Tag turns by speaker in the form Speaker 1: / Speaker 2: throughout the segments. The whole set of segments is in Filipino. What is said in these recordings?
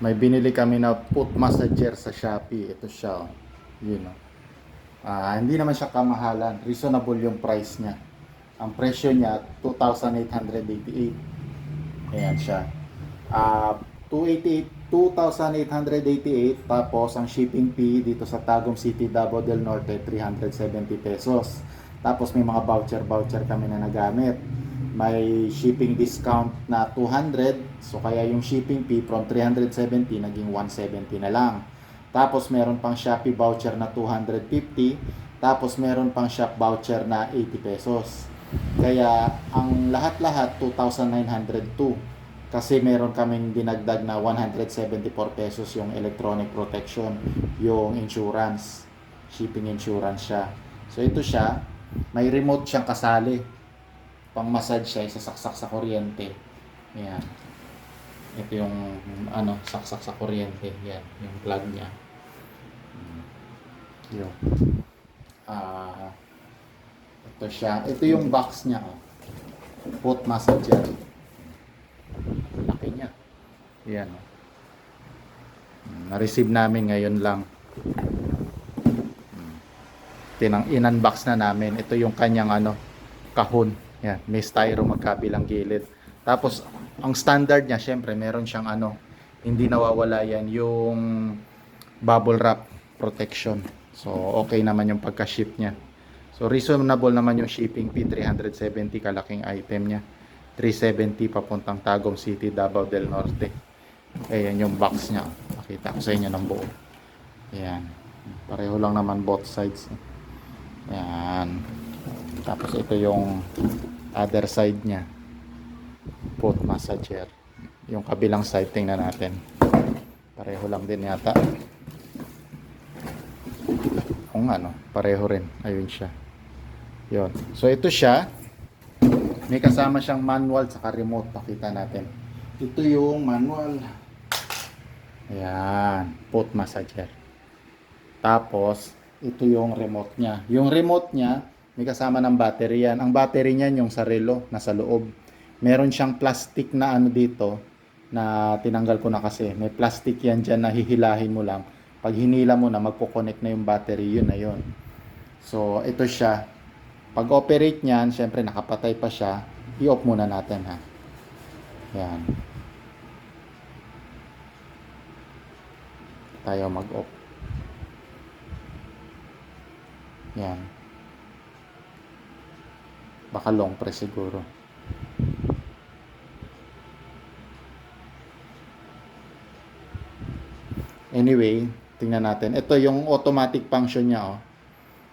Speaker 1: May binili kami na foot massager sa Shopee. Ito siya, oh. Yun, oh. Hindi naman siya kamahalan. Reasonable yung price niya. Ang presyo niya, 2,888. Ayan siya. Ah, 2,888. Tapos, ang shipping fee dito sa Tagum City, Davao del Norte, 370 pesos. Tapos, may mga voucher kami na nagamit. May shipping discount na 200. So, kaya yung shipping fee from 370 naging 170 na lang. Tapos, meron pang Shopee voucher na 250. Tapos, meron pang shop voucher na 80 pesos. Kaya, ang lahat-lahat, 2,902. Kasi meron kaming dinagdag na 174 pesos yung electronic protection, yung insurance, shipping insurance siya. So, ito siya. May remote siyang kasali. Pang massage siya, isasaksak sa kuryente. Ayan. Ito yung saksak sa kuryente. Yan, yung plug niya. Yun. Ito siya. Ito yung box niya. Oh. Foot massager. Laki niya. Yan. Oh. Na-receive namin ngayon lang. In-unbox na namin. Ito yung kanyang kahon. Yan, may styro magkabilang gilid. Tapos, ang standard niya, syempre, meron siyang hindi nawawala yan, yung bubble wrap protection. So, okay naman yung pagka-ship niya. So, reasonable naman yung shipping fee, 370 kalaking item niya. 370 papuntang Tagum City, Davao del Norte. Ayan yung box niya. Pakita ko sa inyo ng buo. Ayan. Pareho lang naman both sides. Ayan. Tapos ito yung other side niya. Foot massager. Yung kabilang side, tingnan natin. Pareho lang din yata. O nga, no? Pareho rin. Ayun siya. Yun. So ito siya. May kasama siyang manual sa remote. Pakita natin. Ito yung manual. Ayan. Foot massager. Tapos, ito yung remote niya. Yung remote niya, may kasama ng battery yan. Ang battery niyan yung sa relo, nasa loob. Meron siyang plastic na dito, na tinanggal ko na kasi. May plastic yan dyan na hihilahin mo lang. Pag hinila mo na, magpo-connect na yung battery, yun na yun. So, ito siya. Pag operate niyan, syempre nakapatay pa siya. I-off muna natin, ha. Yan. Tayo mag-off. Yan. Baka long press siguro. Anyway, tingnan natin. Ito yung automatic function niya, oh.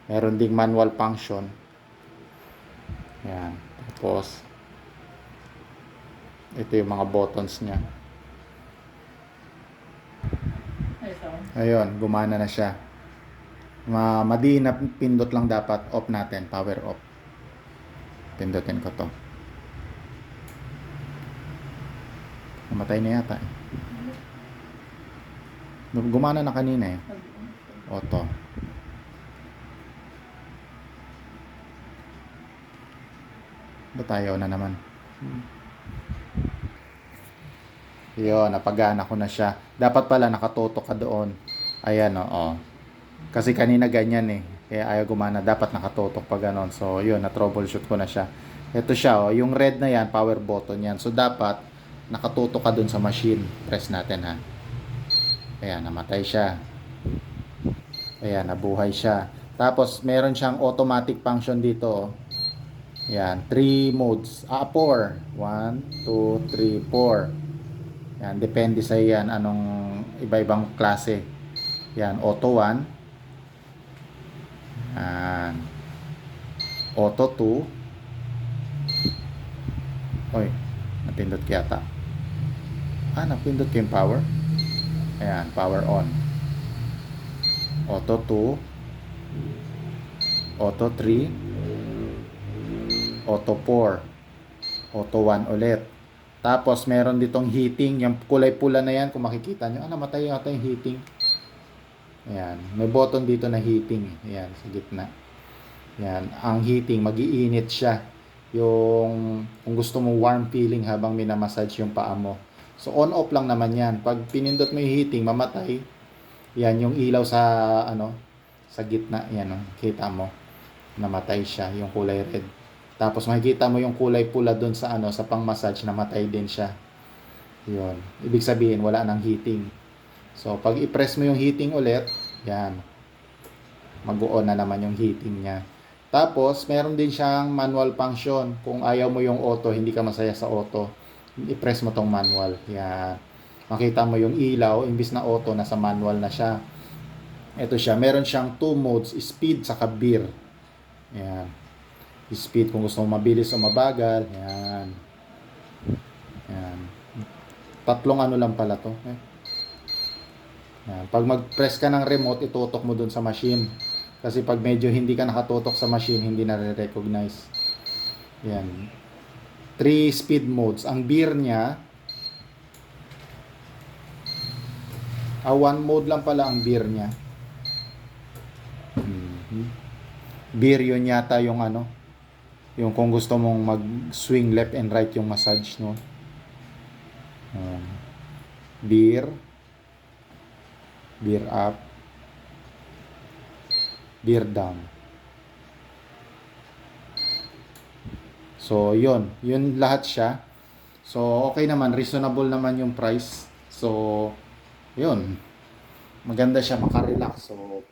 Speaker 1: Meron ding manual function. Yan. Tapos, ito yung mga buttons niya. Ayun, gumana na siya. Madiin na pindot lang dapat. Off natin. Power off. Pindutin ko to. Namatay na yata. Gumana na kanina eh. Auto. Ba't ayaw na naman? Yun, napagana ko na siya. Dapat pala nakatutok ka doon. Ayan, oo. Kasi kanina ganyan eh. Kaya ayaw gumana. Dapat nakatutok pa ganon. So, yun, na-troubleshoot ko na siya. Ito siya, oh. Yung red na yan, power button yan. So, dapat nakatutok ka dun sa machine. Press natin, ha. Ayan, namatay siya. Ayan, nabuhay siya. Tapos, meron siyang automatic function dito, oh. Ayan, 3 modes. 4. 1, 2, 3, 4. Ayan, depende sa yan. Anong iba-ibang klase. Ayan, auto 1. Ayan. Auto 2. Oy, napindot ko yata. Napindot ko yung power. Ayan, power on. Auto 2. Auto 3. Auto 4. Auto 1 ulit. Tapos meron ditong heating, yung kulay pula na yan, kung makikita nyo, namatay yata yung heating. Ayan, may button dito na heating. Ayan, sa gitna. Ayan, ang heating, mag-iinit siya. Yung, kung gusto mo warm feeling habang minamassage yung paa mo. So on off lang naman yan. Pag pinindot mo yung heating, mamatay. Yan yung ilaw sa ano, sa gitna, yan oh. Kita mo. Namatay siya, yung kulay red. Tapos makikita mo yung kulay pula doon sa ano, sa pang-massage, namatay din siya. Yun. Ibig sabihin wala nang heating. So pag i-press mo yung heating ulit, yan. Mag-on na naman yung heating niya. Tapos meron din siyang manual function. Kung ayaw mo yung auto, hindi ka masaya sa auto, i-press mo tong manual. Yan. Makita mo yung ilaw, imbis na auto, nasa manual na siya. Ito siya, meron siyang 2 modes, speed saka beer. Yan. Speed kung gusto mo mabilis o mabagal. Yan. Yan. Tatlong ano lang pala to. Yan. Pag mag-press ka ng remote, itutok mo dun sa machine. Kasi pag medyo hindi ka nakatutok sa machine, hindi na re-recognize. Yan. 3 speed modes. Ang beer niya, 1 mode lang pala ang beer niya. Beer yun yata yung ano, yung kung gusto mong mag-swing left and right yung massage, no? Beer up, beer down. So, yun lahat siya. So, okay naman, reasonable naman yung price. So, yun. Maganda siya, makarelax. So,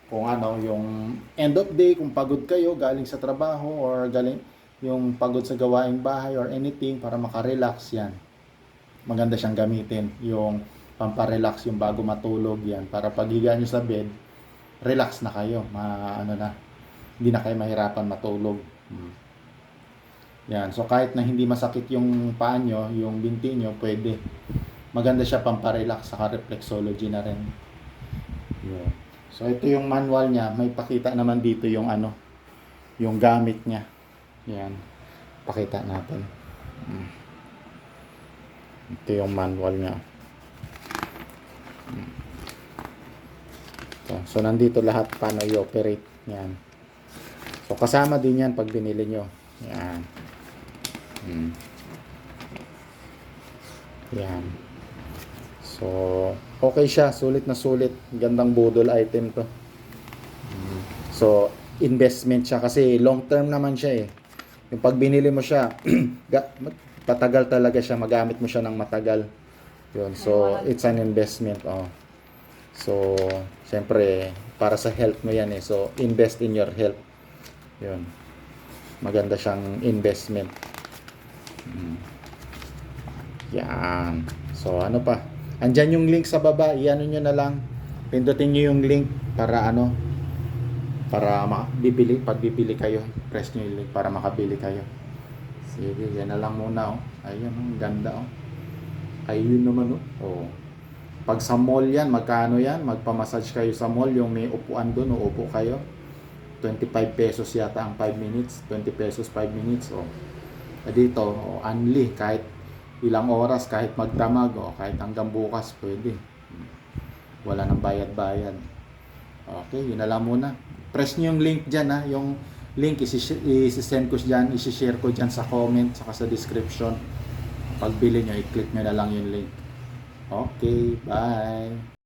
Speaker 1: kung ano, yung end of day, kung pagod kayo, galing sa trabaho, or galing yung pagod sa gawaing bahay, or anything, para makarelax yan. Maganda siyang gamitin. Yung pamparelax, yung bago matulog, yan. Para paghiga nyo sa bed, relax na kayo. Hindi na kayo mahirapan matulog. Yan. So, kahit na hindi masakit yung paa nyo, yung binti nyo, pwede. Maganda siya pamparelax, saka reflexology na rin. Yan. So, ito yung manual niya. May pakita naman dito yung ano, yung gamit niya. Yan. Pakita natin. Ito yung manual niya. So, nandito lahat paano i-operate. Yan. So, kasama din yan pag binili nyo. Yan. Yan. So, okay siya. Sulit na sulit. Gandang budol item to. So, investment siya kasi long term naman siya eh. Yung pag binili mo siya, patagal talaga siya. Magamit mo siya ng matagal. Yun. So, it's an investment. Oh. So, siyempre, para sa health mo yan eh. So, invest in your health. Yun. Maganda siyang investment. Yan. So, ano pa? Andyan yung link sa baba. Iano nyo na lang. Pindutin nyo yung link para ano, para bibili. Pag bibili kayo, press nyo yung link para makabili kayo. Sige, yan na lang muna. Oh. Ayun, oh, ganda. Oh. Ayun naman. Oh. Pag sa mall yan, magkano yan? Magpamassage kayo sa mall. Yung may upuan doon, uupo kayo. 25 pesos yata ang 5 minutes. 20 pesos 5 minutes. Oh. Dito, oh, only. Kahit ilang oras, kahit magdamag, oh, kahit hanggang bukas, pwede. Wala nang bayad-bayad. Okay, yun na lang muna. Press nyo yung link dyan, ha. Yung link, isi-send ko dyan, isi-share ko dyan sa comment, saka sa description. Pag bili nyo, i-click nyo na lang yung link. Okay, bye!